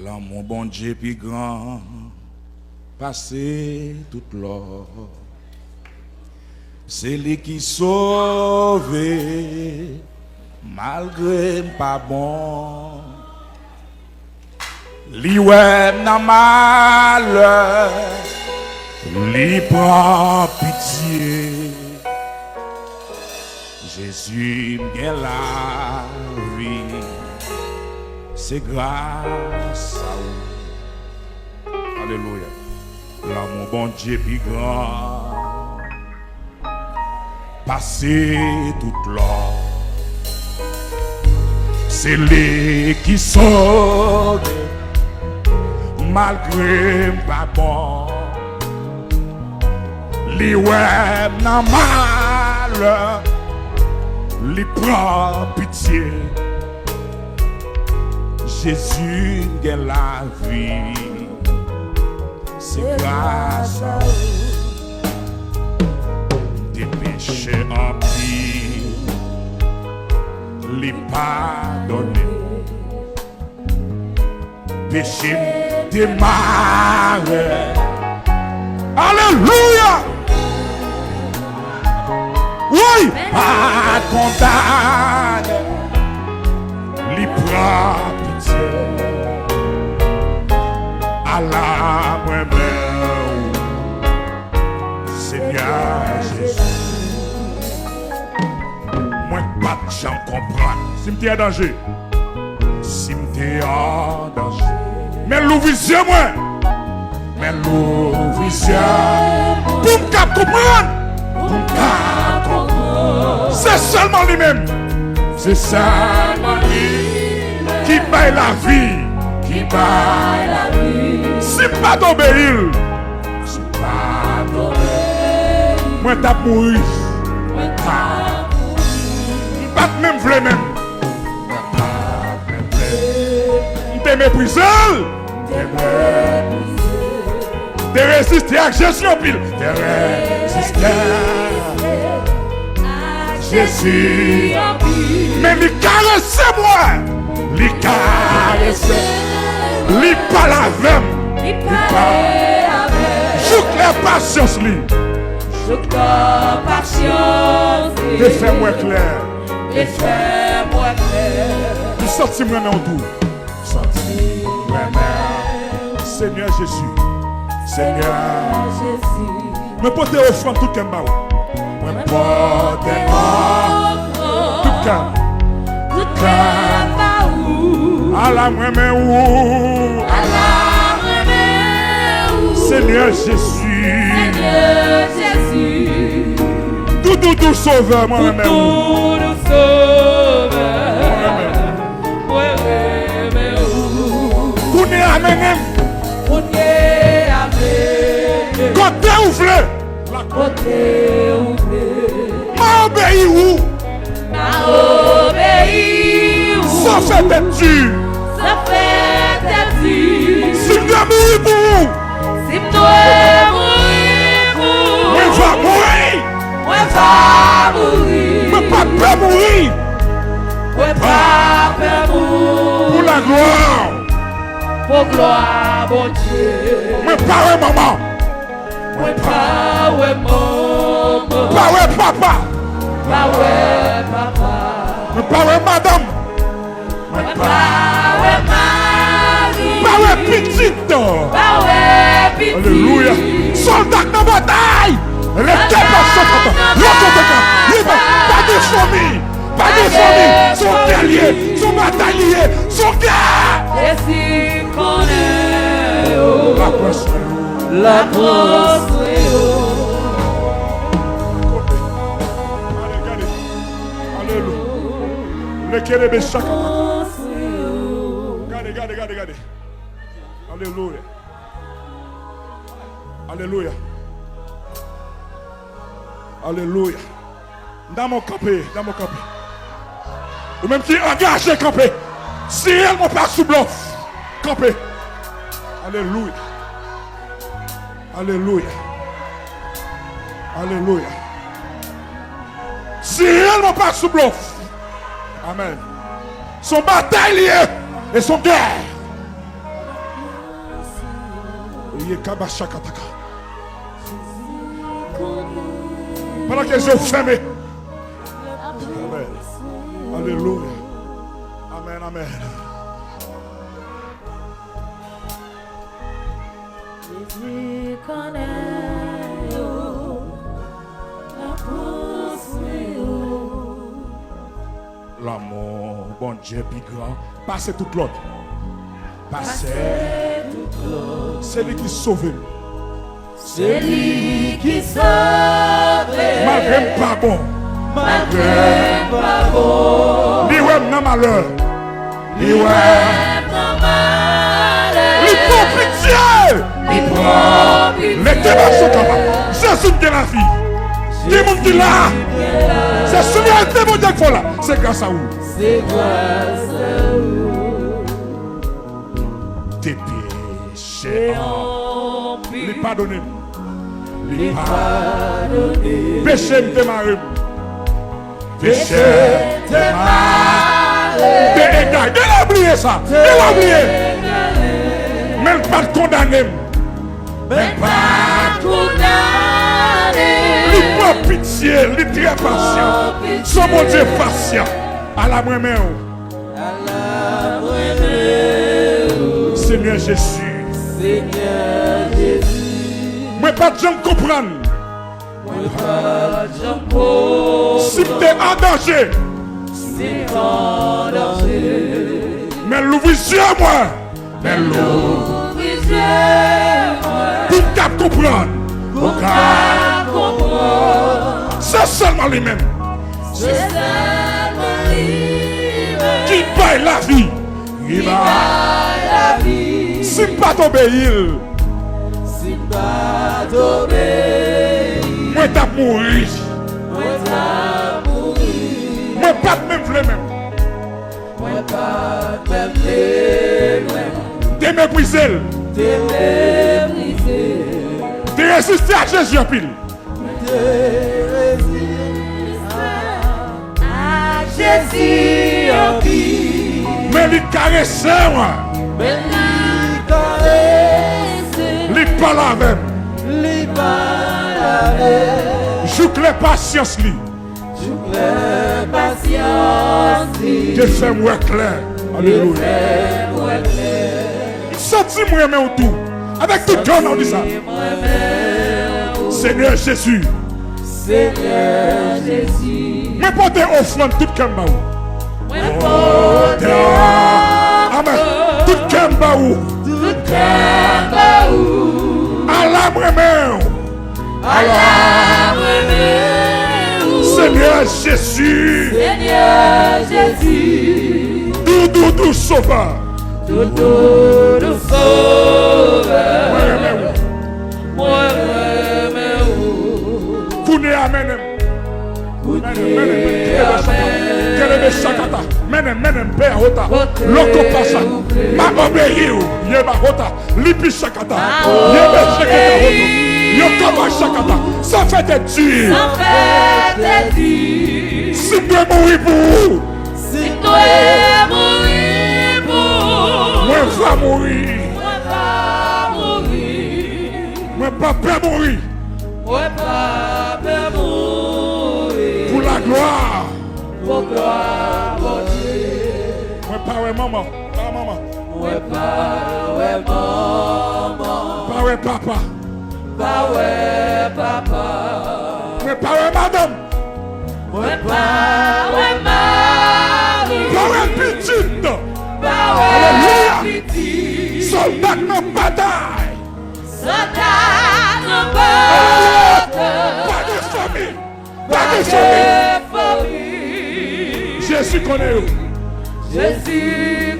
L'amour bon Dieu plus grand, passé toute l'or. C'est lui qui sauve, malgré pas bon. Li ouais nan malheur, li prend pitié. Jésus m'gagne la vie, c'est grâce à vous. Alléluia. L'amour bon Dieu plus grand, passé toute l'or. C'est lui qui sauve, malgré pas bon. Li ouais nan malheur, li prend pitié. Jésus gagne la vie, c'est grâce à vous. Des péchés emplis, li pardonné. Péché démarré. Alléluia. Oui, pas condamné. Li prend pitié. À la moi-même, Seigneur Jésus. Moi, pas de gens comprendre. Si m'te en danger, si m'te en danger. Mais l'ouvrier, moi, mais l'ouvrier, pour me comprendre, c'est seulement lui-même, c'est seulement lui qui paye la vie, qui paye la vie. Si pas d'obéir, si pas d'obéir, moi t'as mouru, moi t'as mouru, pas même vrai même. T'es méprisé, t'es résisté à Jésus en pile, t'es résisté à Jésus en pile. Mais lui caresse moi, lui caresse, lui parle avec, lui parle. Joue clair patience lui, joue clair patience. Les faits moins clairs, les faits moins clairs. Il sortit moi en tout. Seigneur Jésus, Seigneur Jésus, me porte offrande tout le monde. Me porte offrande tout le monde. À la moi-même où, à la moi-même où. Seigneur Jésus, Seigneur Jésus, tout sauveur moi-même. Tout sauveur. Amen. Côté ouvert. Côté ouvert. M'a obéi où? M'a obéi où? Ça fait tête dure. Ça fait tête dure. Si je dois mourir pour vous. Si je dois mourir pour vous. Moi va mourir. Moi va mourir. Moi pas peur mourir. Moi pas peur mourir. Pour la gloire. Pour gloire, mon Dieu. Moi pas maman. Moi pas maman. Pas papa. Pas papa. Moi pas madame. Moi pas mari. Pas petite. Pas petite. Alléluia. Soldat dans la bataille. Restez pas Socethène. Pas de famille. Pas de famille. Son guerrier. Son bataillé. Son gars. Et si qu'on est la crosse. Regardez. Alléluia. Alléluia. Alléluia. Dans mon campé. Ou même qui engage campé. Si elle m'a pas sous bluff. Campé. Alléluia. Alléluia. Alléluia. Si elle m'a pas sous bluff. Amen. Son bataille et son guerre. Pendant que les yeux fermés. Amen. Alléluia. Amen, amen. L'amour, bon Dieu, plus grand. Passez toute l'autre. Passez toute l'autre. C'est lui qui sauve. C'est lui qui sauve. Malgré pas bon. Malgré pas bon. Lui ouais non malheur. Lui ouais non malheur. Lui prend pitié. Lui prend pitié. Mettez la sont capables. Jésus de la vie. Dis mon qui là. C'est celui de mon Dieu qu'il faut là. C'est grâce à vous. C'est grâce à vous. Tes péchés. Lui pardonner. Lui pardonner. Péché me démarrer. Péché te marrer. T'es égal. Il a oublié ça. Il a oublié. Même pas condamné. Même pas condamné. Il prend pitié. Il est très patient. Son bon Dieu patient. À la main. Seigneur Jésus. Seigneur Jésus. Moi pas de gens comprendre. Si tu es en danger. Si en danger. Mais l'ouvre moi. Mais l'ouvre moi. pour qu'à comprendre. Pour qu'à comprendre. C'est seulement lui-même. C'est seulement lui-même. Qui paye la vie. Qui paye la vie. Si pas t'obéir. Si pas t'obéir. Moi t'as mouru. Moi t'as mouru. Moi pas de même vle même. Moi pas de même vle. T'es méprisé. T'es méprisé. T'es résisté à Jésus en pile. T'es résisté à Jésus en pile. Mais il caresse moi. Mais il caresse. Il parle avec. Il parle avec. Joue que les patience lui. Joue que les patience lui. Je fais moi clair. Alléluia. Senti-moi mais autour. Avec tout cœur on dit ça. Seigneur Jésus. Seigneur Jésus. Mais portez offrande tout comme baou. Amen. Tout comme baou. Tout comme baou. À la main. À la main. Seigneur Jésus. Seigneur Jésus. Doudou sauveur. Doudou sauveur. Moi Kouné amen. Menem père hota. Loko pasa. Ma obéi ou. Yeba hota. Lipi shakata. Yeba shakata hoto. Yokaba shakata. Ça fait des durs. ça fait des durs. Si tu es mourir pour vous. Si tu es mourir pour. Moi va mourir. Moi va mourir. Moi pas peur mourir. Moi pas peur mourir. Pour la gloire. Pour gloire, mon Dieu. Moi pas ouais maman. Pas maman. Moi pas ouais maman. Pas ouais papa. Pas ouais papa. Moi pas ouais madame. Moi pas ouais mari. Pas ouais petite. Pas ouais petit. Soldat non bataille. Soldat non bataille. Pas de famille. Pas de famille. Famille. Jésus connaît. Jésus